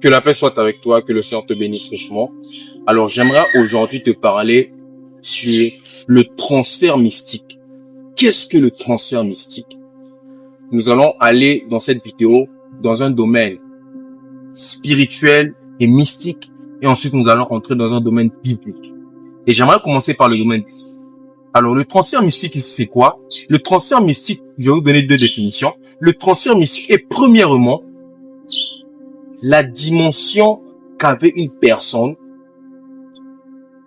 Que la paix soit avec toi, que le Seigneur te bénisse richement. Alors, j'aimerais aujourd'hui te parler sur le transfert mystique. Qu'est-ce que le transfert mystique? Nous allons aller dans cette vidéo dans un domaine spirituel et mystique, et ensuite nous allons entrer dans un domaine biblique. Et j'aimerais commencer par le domaine biblique. Alors, le transfert mystique ici, c'est quoi? Le transfert mystique, je vais vous donner deux définitions. Le transfert mystique est premièrement la dimension qu'avait une personne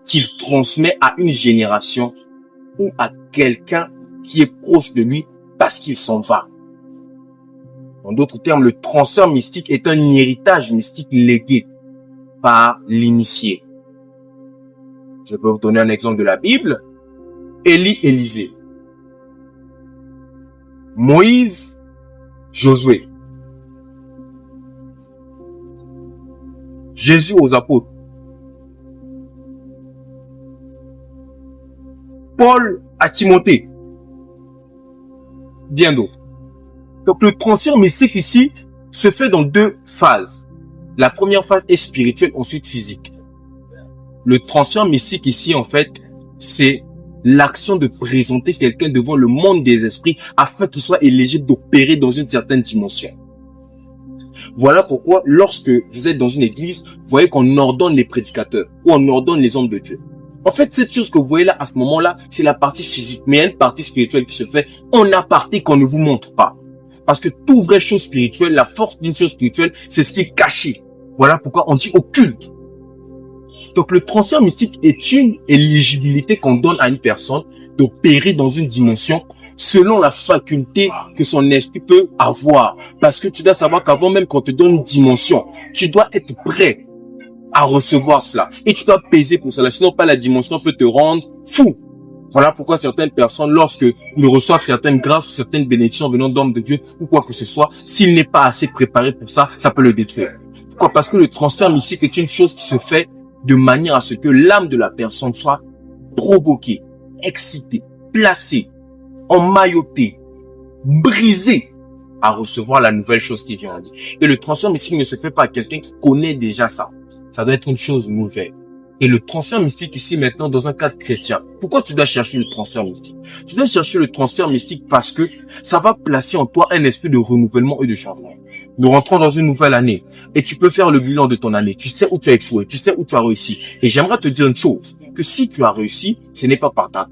qu'il transmet à une génération ou à quelqu'un qui est proche de lui parce qu'il s'en va. En d'autres termes, le transfert mystique est un héritage mystique légué par l'initié. Je peux vous donner un exemple de la Bible. Élie, Élisée. Moïse, Josué. Jésus aux apôtres. Paul à Timothée. Bien d'autres. Donc le transfert mystique ici se fait dans deux phases. La première phase est spirituelle, ensuite physique. Le transfert mystique ici, en fait, c'est l'action de présenter quelqu'un devant le monde des esprits afin qu'il soit éligible d'opérer dans une certaine dimension. Voilà pourquoi, lorsque vous êtes dans une église, vous voyez qu'on ordonne les prédicateurs ou on ordonne les hommes de Dieu. En fait, cette chose que vous voyez là, à ce moment-là, c'est la partie physique. Mais il y a une partie spirituelle qui se fait en aparté qu'on ne vous montre pas. Parce que toute vraie chose spirituelle, la force d'une chose spirituelle, c'est ce qui est caché. Voilà pourquoi on dit occulte. Donc, le transfert mystique est une éligibilité qu'on donne à une personne d'opérer dans une dimension selon la faculté que son esprit peut avoir. Parce que tu dois savoir qu'avant même qu'on te donne une dimension, tu dois être prêt à recevoir cela. Et tu dois peser pour cela. Sinon, pas la dimension peut te rendre fou. Voilà pourquoi certaines personnes, lorsque ils reçoivent certaines grâces, certaines bénédictions venant d'hommes de Dieu ou quoi que ce soit, s'il n'est pas assez préparé pour ça, ça peut le détruire. Pourquoi? Parce que le transfert mystique est une chose qui se fait de manière à ce que l'âme de la personne soit provoquée, excitée, placée, emmaillotée, brisée à recevoir la nouvelle chose qui vient en lui. Et le transfert mystique ne se fait pas à quelqu'un qui connaît déjà ça. Ça doit être une chose nouvelle. Et le transfert mystique ici maintenant dans un cadre chrétien. Pourquoi tu dois chercher le transfert mystique? Tu dois chercher le transfert mystique parce que ça va placer en toi un esprit de renouvellement et de changement. Nous rentrons dans une nouvelle année et tu peux faire le bilan de ton année. Tu sais où tu as échoué, tu sais où tu as réussi. Et j'aimerais te dire une chose, que si tu as réussi, ce n'est pas par ta